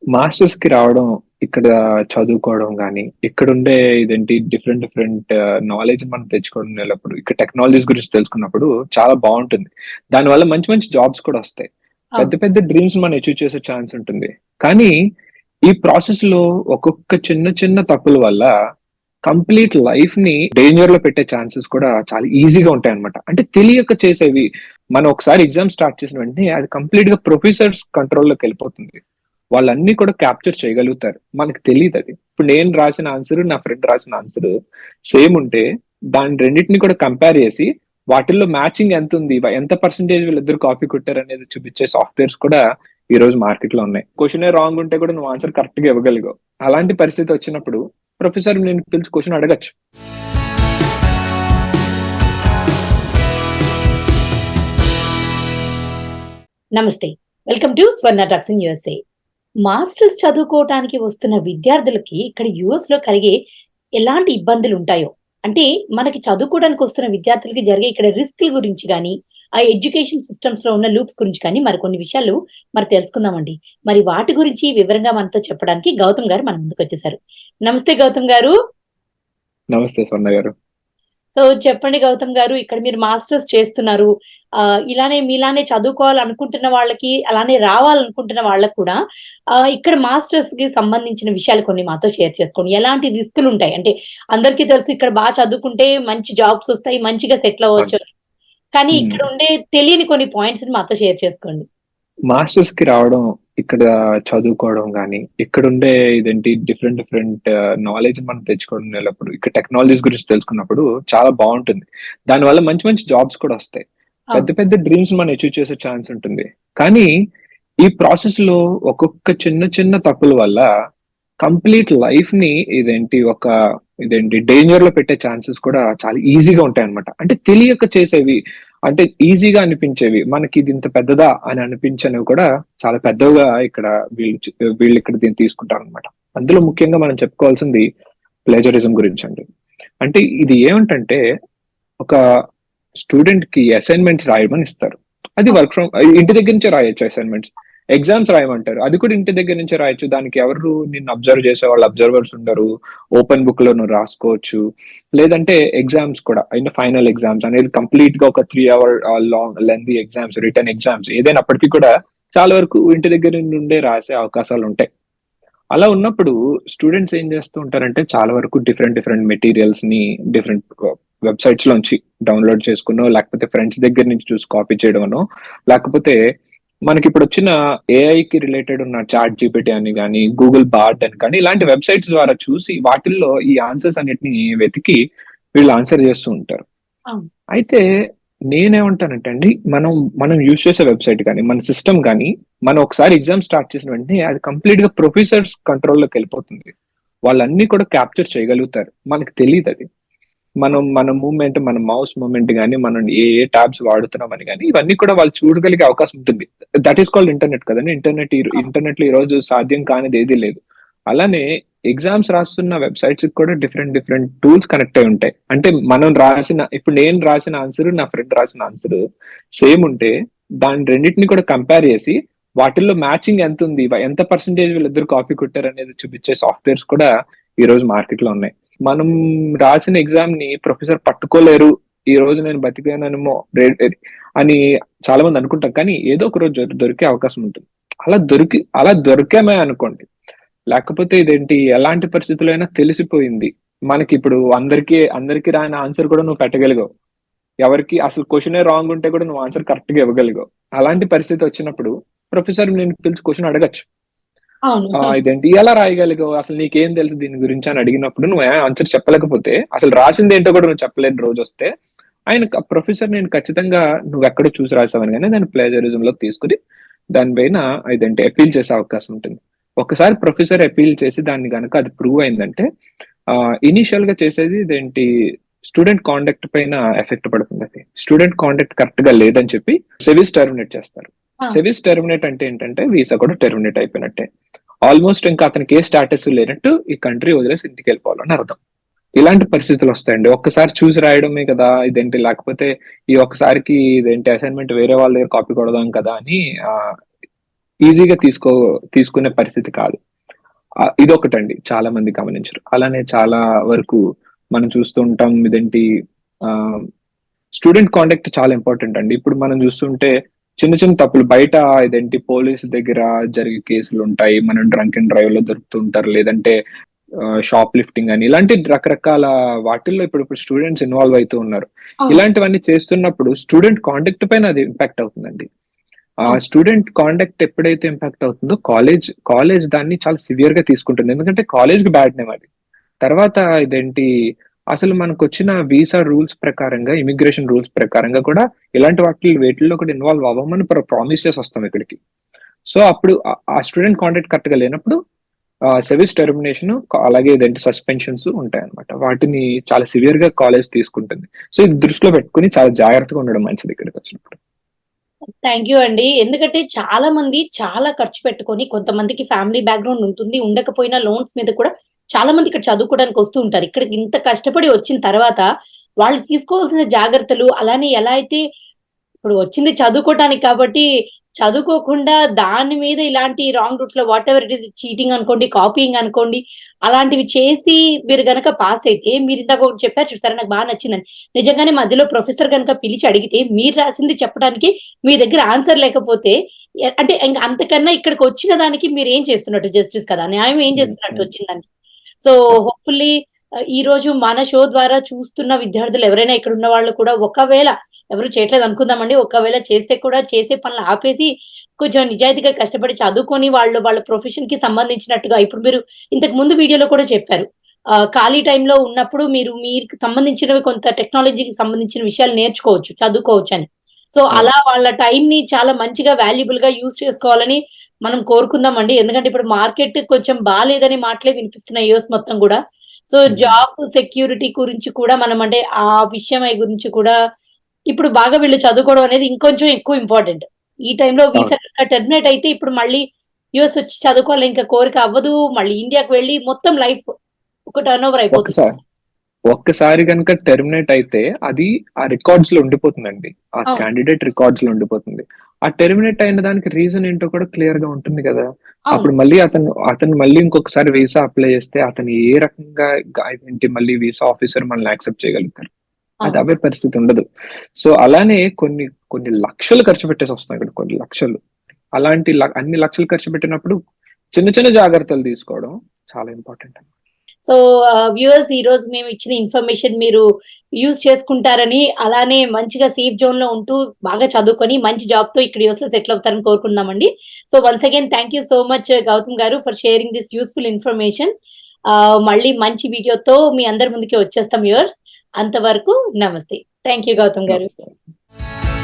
Masters కి రావడం, ఇక్కడ చదువుకోవడం గానీ, ఇక్కడుండే డిఫరెంట్ డిఫరెంట్ నాలెడ్జ్ మనం తెచ్చుకోవడం నేలప్పుడు, ఇక్కడ టెక్నాలజీస్ గురించి తెలుసుకున్నప్పుడు చాలా బావుంటుంది. దానివల్ల మంచి మంచి జాబ్స్ కూడా ఒస్తాయి. పెద్ద అవును. పెద్ద డ్రీమ్స్ మనం అచీవ్ చేసే ఛాన్స్ ఉంటుంది. కానీ, ఈ ప్రాసెస్‌లో ఒక్కొక్క చిన్న చిన్న తప్పుల వల్ల కంప్లీట్ లైఫ్‌ని డేంజర్‌లో పెట్టే ఛాన్సెస్ కూడా చాలా ఈజీగా ఉంటాయన్నమాట. అంటే తెలియక చేసేవి. మనం ఒకసారి ఎగ్జామ్ స్టార్ట్ చేసిన వెంటనే అది కంప్లీట్‌గా ప్రొఫెసర్స్ కంట్రోల్‌లోకెళ్ళిపోతుంది. వాళ్ళన్నీ కూడా క్యాప్చర్ చేయగలుగుతారు. మనకు తెలీదది. ఇప్పుడు నేను రాసిన ఆన్సర్, నా ఫ్రెండ్ రాసిన ఆన్సర్ సేమ్ ఉంటే, దాని రెండిటిని కూడా కంపేర్ చేసి, వాటిల్లో మ్యాచింగ్ ఎంతుంది? ఎంత పర్సెంటేజ్ వీళ్ళిద్దరు కాపీ కొట్టారనేది చూపించే సాఫ్ట్‌వేర్స్ కూడా ఈరోజు మార్కెట్‌లో ఉన్నాయి. క్వెషనే రాంగ్ ఉంటే కూడా నువ్వు ఆన్సర్ కరెక్ట్‌గా ఇవ్వగలిగావు. అలాంటి పరిస్థితి వచ్చినప్పుడు ప్రొఫెసర్ నిన్ను పిలిచి క్వెషన్ అడగొచ్చు. నమస్తే. Welcome to Swarna talks in USA. Masters చదువుకోవటానికి వస్తున్న విద్యార్థులకి ఇక్కడ యూఎస్‌లో కలిగే ఎలాంటి ఇబ్బందులుంటాయో, అంటే మనకి చదువుకోవడానికి వస్తున్న విద్యార్థులకి జరిగే ఇక్కడ రిస్క్‌ల గురించి గాని, ఆ ఎడ్యుకేషన్ సిస్టమ్స్‌లో ఉన్న లూప్స్ గురించి కానీ మరికొన్ని విషయాలు తెలుసుకుందామండి. మరి వాటి గురించి వివరంగా మనతో చెప్పడానికి గౌతమ్ గారు మన ముందుకొచ్చేసారు. నమస్తే గౌతమ్ గారు. నమస్తే స్వర్ణ గారు. సో చెప్పండి గౌతమ్ గారు. ఇక్కడ మీరు మాస్టర్స్ చేస్తున్నారు. ఇలానే మీలానే చదువుకోవాలనుకుంటున్న వాళ్ళకి, అలానే రావాలనుకుంటున్న వాళ్ళకి కూడా ఇక్కడ మాస్టర్స్‌కి సంబంధించిన విషయాలు కొన్ని మాతో షేర్ చేసుకోండి. ఎలాంటి రిస్కులుంటాయి? అంటే అందరికీ తెలుసు ఇక్కడ చదువుకుంటే మంచి జాబ్స్ ఒస్తాయి. మంచిగా సెటిల్ అవును. అవ్వచ్చు అని. కానీ హ్మ్. ఇక్కడ ఉండే తెలియని కొన్ని పాయింట్స్‌ని మాతో షేర్ చేసుకోండి. మాస్టర్స్‌కి రావడం, ఇక్కడ చదువుకోవడం గానీ, ఇక్కడుండే డిఫరెంట్ డిఫరెంట్ నాలెడ్జ్ మనం తెచ్చుకోవడం నేలప్పుడు, ఇక్కడ టెక్నాలజీస్ గురించి తెలుసుకున్నప్పుడు చాలా బావుంటుంది. దానివల్ల మంచి మంచి జాబ్స్ కూడా ఒస్తాయి. పెద్ద అవును. పెద్ద డ్రీమ్స్ మనం అచీవ్ చేసే ఛాన్స్ ఉంటుంది. కానీ, ఈ ప్రాసెస్‌లో ఒక్కొక్క చిన్న చిన్న తప్పుల వల్ల కంప్లీట్ లైఫ్‌ని ఒక డేంజర్‌లో పెట్టే ఛాన్సెస్ కూడా చాలా ఈజీగా ఉంటాయన్నమాట. అంటే తెలియక చేసేవి. అంటే ఈజీగా అనిపించేవి. మనకిది ఇంత పెద్దదా అని అనిపించనివి కూడా చాలా పెద్దవిగా ఇక్కడ వీళ్ళిక్కడ దీన్ని తీసుకుంటారనమాట. అందులో ముఖ్యంగా మనం చెప్పుకోవాల్సింది ప్లేజరిజం గురించండి. అంటే ఇది ఏమిటంటే ఒక స్టూడెంట్‌కి అసైన్‌మెంట్స్ రాయమని ఇస్తారు. అది అవును. వర్క్ ఫ్రమ్ ఇంటి దగ్గర నుంచే రాయొచ్చు అసైన్‌మెంట్స్. ఎగ్జామ్స్ రాయమంటారు. అది కూడా ఇంటి దగ్గర నుంచే రాయొచ్చు. దానికి ఎవరు నిన్ను అబ్జర్వ్ చేసేవాళ్ళు అబ్జర్వర్స్ ఉండరు. ఓపెన్ బుక్‌లో నువ్వు రాసుకోవచ్చు. లేదంటే ఎగ్జామ్స్ కూడా ఫైనల్ ఎగ్జామ్స్ అనేది కంప్లీట్‌గా ఒక 3 hour long lengthy exams, written exams ఏదైనప్పటికీ కూడా చాలా వరకు ఇంటి దగ్గర నుండే రాసే అవకాశాలుంటాయి. అలా ఉన్నప్పుడు స్టూడెంట్స్ ఏం చేస్తూ ఉంటారంటే చాలా వరకు డిఫరెంట్ డిఫరెంట్ మెటీరియల్స్‌ని డిఫరెంట్ వెబ్‌సైట్స్ లోంచి డౌన్‌లోడ్ చేసుకునో, లేకపోతే ఫ్రెండ్స్ దగ్గర నుంచి చూసి కాపీ చేయడమనో, లేకపోతే మనకిప్పుడొచ్చిన ఏఐకి రిలేటెడ్ ఉన్న చాట్ జీపీటీ అని గాని, గూగుల్ బార్డ్ అని కానీ, ఇలాంటి వెబ్‌సైట్స్ ద్వారా చూసి వాటిల్లో ఈ ఆన్సర్స్ అన్నిటిని వెతికి వీళ్ళు ఆన్సర్ చేస్తూ ఉంటారు. అవును. అయితే నేనేమంటానంటే అండి, మనం మనం యూజ్ చేసే వెబ్‌సైట్ గాని, మన సిస్టమ్ గాని, మనం ఒకసారి ఎగ్జామ్ స్టార్ట్ చేసిన వెంటనే అది కంప్లీట్‌గా ప్రొఫెసర్స్ కంట్రోల్‌లోకెళ్ళిపోతుంది. వాళ్ళన్నీ కూడా క్యాప్చర్ చేయగలుగుతారు. మనకు తెలీదది. మన మూవ్‌మెంట్, మన మౌస్ మూవ్‌మెంట్ గాని, మనం ఏ టాబ్స్ వాడుతున్నామని గాని, ఇవన్నీ కూడా వాళ్ళు చూడగలిగే అవకాశం ఉంటుంది. దట్ ఈస్ కాల్డ్ ఇంటర్నెట్ కదండీ! అవును. ఇంటర్నెట్‌లో ఈరోజు సాధ్యం కానిదేదీ లేదు. అలానే ఎగ్జామ్స్ రాస్తున్న వెబ్‌సైట్స్‌కి కూడా డిఫరెంట్ డిఫరెంట్ టూల్స్ కనెక్ట్ అయ్యి ఉంటాయి. అంటే ఇప్పుడు నేను రాసిన ఆన్సర్, నా ఫ్రెండ్ రాసిన ఆన్సర్ సేమ్ ఉంటే, దాని రెండిటిని కూడా కంపేర్ చేసి, వాటిల్లో మ్యాచింగ్ ఎంతుంది? ఎంత పర్సెంటేజ్ వీళ్ళిద్దరు కాపీ కొట్టారనేది చూపించే సాఫ్ట్‌వేర్స్ కూడా ఈరోజు మార్కెట్‌లో ఉన్నాయి. మనం రాసిన ఎగ్జామ్‌ని ప్రొఫెసర్ పట్టుకోలేరు. ఈ రోజు నేను బతికానేమో అని చాలా మంది అనుకుంటాం. కానీ ఏదో ఒక రోజు దొరికే అవకాశం ఉంటుంది. అలా దొరికామే అనుకోండి. లేకపోతే ఎలాంటి పరిస్థితుల్లో అయినా తెలిసిపోయింది. మనకిప్పుడు అందరికి రాని ఆన్సర్ కూడా నువ్వు పెట్టగలిగావు. ఎవరికీ అసలు క్వెషనే రాంగ్ ఉంటే కూడా నువ్వు ఆన్సర్ కరెక్ట్‌గా ఇవ్వగలిగావు. అలాంటి పరిస్థితి వచ్చినప్పుడు ప్రొఫెసర్ నిన్ను పిలిచి క్వెషన్ అడగొచ్చు. అవును. ఎలా రాయగలిగావు? అసలు నీకేం తెలుసు దీని గురించి అని అడిగినప్పుడు నువ్వు ఆన్సర్ చెప్పలేకపోతే, అసలు రాసిందేంటో కూడా నువ్వు చెప్పలేని రోజొస్తే, ప్రొఫెసర్ నేను ఖచ్చితంగా నువ్వెక్కడో చూసి రాసావని గాని దాన్ని ప్లేజరిజంలోకి తీసుకొని, దాని పైన అపీల్ చేసే అవకాశం ఉంటుంది. ఒక్కసారి ప్రొఫెసర్ అపీల్ చేసి దాన్ని గనక అది ప్రూవ్ అయిందంటే, ఇనీషియల్‌గా చేసేది స్టూడెంట్ కాండక్ట్ పైన ఎఫెక్ట్ పడుతుందది. స్టూడెంట్ కాండక్ట్ కరెక్ట్‌గా లేదని చెప్పి సెవిస్ టెర్మినేట్ చేస్తారు. ఆ! సెవిస్ టెర్మినేట్ అంటే ఏంటంటే, వీసా కూడా టెర్మినేట్ అయిపోయినట్టే. ఆల్‌మోస్ట్ ఇంకా అతనికి ఏ స్టేటస్ లేనట్టు ఈ కంట్రీ వదిలేసి ఇంటికెళ్ళిపోవాలని అర్థం. ఇలాంటి పరిస్థితులొస్తాయండి. ఒక్కసారి చూసి రాయడమే కదా! లేకపోతే ఈ ఒక్కసారికి అసైన్‌మెంట్ వేరే వాళ్ళ దగ్గర కాపీ కొడదాం కదా! అని ఆహ్, ఈజీగా తీసుకునే పరిస్థితి కాదు. ఇదొకటండి చాలా మంది గమనించరు. అలానే చాలా వరకు మనం చూస్తూ ఉంటాం ఇదేంటి స్టూడెంట్ కాండక్ట్ చాలా ఇంపార్టెంట్ అండి. ఇప్పుడు మనం చూస్తుంటే చిన్న చిన్న తప్పులు బయట ఇదేంటి పోలీస్ దగ్గర జరిగే కేసులు ఉంటాయి. మనం డ్రంక్ అండ్ డ్రైవ్ లో దొరుకుతుంటారు. లేదంటే షాప్ లిఫ్టింగ్ అని ఇలాంటి రకరకాల వాటిల్లో ఇప్పుడు స్టూడెంట్స్ ఇన్వాల్వ్ అవుతూ ఉన్నారు. అవును. ఇలాంటివన్నీ చేస్తున్నప్పుడు స్టూడెంట్ కాండక్ట్ పైన అది ఇంపాక్ట్ అవుతుందండి. అవును. స్టూడెంట్ కాండక్ట్ ఎప్పుడైతే ఇంపాక్ట్ అవుతుందో కాలేజ్ దాన్ని చాలా సివియర్ గా తీసుకుంటుంది. ఎందుకంటే కాలేజ్ కి బ్యాడ్ నేమ్ అది. తర్వాత ఇదేంటి అసలు మనకొచ్చిన వీసా రూల్స్ ప్రకారంగా, ఇమిగ్రేషన్ రూల్స్ ప్రకారంగా కూడా ఇలాంటి వేటిల్లో కూడా ఇన్వాల్వ్ అవ్వమని ప్రామిస్ చేసి వస్తాం ఇక్కడికి. సో అప్పుడు ఆ స్టూడెంట్ కాండక్ట్ కరెక్ట్ గా లేనప్పుడు సెవిస్ టెర్మినేషన్ అలాగే ఇదేంటి సస్పెన్షన్స్ ఉంటాయన్నమాట. వాటిని చాలా సివియర్ గా కాలేజ్ తీసుకుంటుంది. సో ఇది దృష్టిలో పెట్టుకుని చాలా జాగ్రత్తగా ఉండడం మంచిది ఇక్కడికి వచ్చినప్పుడు. థ్యాంక్ యూ అండి. ఎందుకంటే చాలా మంది చాలా ఖర్చు పెట్టుకొని కొంతమందికి ఫ్యామిలీ బ్యాక్‌గ్రౌండ్ ఉంటుంది. ఉండకపోయినా లోన్స్ మీద కూడా చాలా మంది ఇక్కడ చదువుకోవడానికి వస్తూ ఉంటారు. ఇక్కడికి ఇంత కష్టపడి వచ్చిన తర్వాత వాళ్ళు తీసుకోవాల్సిన జాగ్రత్తలు అలానే ఎలా అయితే ఇప్పుడు వచ్చింది చదువుకోవటానికి కాబట్టి చదువుకోకుండా దాని మీద ఇలాంటి రాంగ్ రూట్‌లో వాటెవర్ ఇట్ ఈస్ చీటింగ్ అనుకోండి, కాపీయింగ్ అనుకోండి, అలాంటివి చేసి మీరు గనక పాస్ అయితే మీరిందాక ఒకటి చెప్పారు చూసారా నాకు బాగా నచ్చిందండి. నిజంగానే మధ్యలో ప్రొఫెసర్ గనక పిలిచి అడిగితే మీరు రాసింది చెప్పడానికి మీ దగ్గర ఆన్సర్ లేకపోతే అంటే ఇంక అంతకన్నా ఇక్కడికొచ్చిన దానికి మీరేం చేస్తున్నట్టు జస్టిస్ కదా! న్యాయం ఏం చేస్తున్నట్టు వచ్చిన దానికి. సో, హోప్‌ఫుల్లీ ఈరోజు మన షో ద్వారా చూస్తున్న విద్యార్థులు ఎవరైనా ఇక్కడున్న వాళ్ళు కూడా ఒకవేళ ఎవరు చేయట్లేదు అనుకుందామండి. ఒకవేళ చేస్తే కూడా చేసే పనులు ఆపేసి కొంచెం నిజాయితీగా కష్టపడి చదువుకొని వాళ్ళ ప్రొఫెషన్‌కి సంబంధించినట్టుగా ఇప్పుడు మీరు ఇంతకు ముందు వీడియోలో కూడా చెప్పారు. ఖాళీ టైంలో ఉన్నప్పుడు మీకు సంబంధించినవి కొంత టెక్నాలజీకి సంబంధించిన విషయాలు నేర్చుకోవచ్చు, చదువుకోవచ్చని. సో, అలా వాళ్ళ టైంని చాలా మంచిగా వాల్యుబుల్‌గా యూజ్ చేసుకోవాలని మనం కోరుకుందామండి. ఎందుకంటే ఇప్పుడు మార్కెట్ కొంచెం బాలేదనే మాటలే వినిపిస్తున్నాయి యూఎస్ మొత్తం గూడా. సో, జాబ్ సెక్యూరిటీ గురించి కూడా మనం అంటే ఆ విషయమై గురించి కూడా ఇప్పుడు బాగా వీళ్ళు చదువుకోవడం అనేది ఇంకొంచెం ఎక్కువ ఇంపార్టెంట్. ఈ టైంలో వీసా టెర్మినేట్ అయితే ఇప్పుడు మళ్ళీ యూఎస్ వచ్చి చదువుకోవాలి ఇంకా కోరిక అవ్వదు. మళ్ళీ ఇండియాకి వెళ్లి మొత్తం లైఫ్ ఒక టర్నోవర్ అయిపోతుంది. ఒక్కసారి కనుక టెర్మినేట్ అయితే అది ఆ రికార్డ్స్ లో ఉండిపోతుందండి. ఆ అవును. క్యాండిడేట్ రికార్డ్స్ లో ఉండిపోతుంది. ఆ టెర్మినేట్ అయిన దానికి రీజన్ ఏంటో కూడా క్లియర్ గా ఉంటుంది కదా! అవును. అప్పుడు మళ్ళీ అతను మళ్ళీ ఇంకొకసారి వీసా అప్లై చేస్తే అతను ఏ రకంగా ఏంటి మళ్ళీ వీసా ఆఫీసర్ మనల్ని యాక్సెప్ట్ చేయగలుగుతారు? అది అవును. అవే పరిస్థితి ఉండదు. సో అలానే కొన్ని లక్షలు ఖర్చు పెట్టేసి వస్తాం ఇక్కడ కొన్ని లక్షలు. అలాంటి అన్ని లక్షలు ఖర్చు పెట్టినప్పుడు చిన్న చిన్న జాగ్రత్తలు తీసుకోవడం చాలా ఇంపార్టెంట్. సో, వ్యూవర్స్ ఈరోజు మేము ఇచ్చిన ఇన్ఫర్మేషన్ మీరు యూజ్ చేసుకుంటారని, అలానే మంచిగా సేఫ్ జోన్‌లో ఉంటూ బాగా చదువుకొని మంచి జాబ్‌తో ఇక్కడ యూఎస్‌లో సెటిల్ అవుతారని కోరుకుందామండి. So, once again thank you so much Gautam garu for sharing this useful information. మళ్ళీ మంచి వీడియోతో మీ అందరి ముందుకి వచ్చేస్తాం వ్యూవర్స్. అంతవరకు నమస్తే. థాంక్ యూ గౌతమ్ గారు. నమస్తే.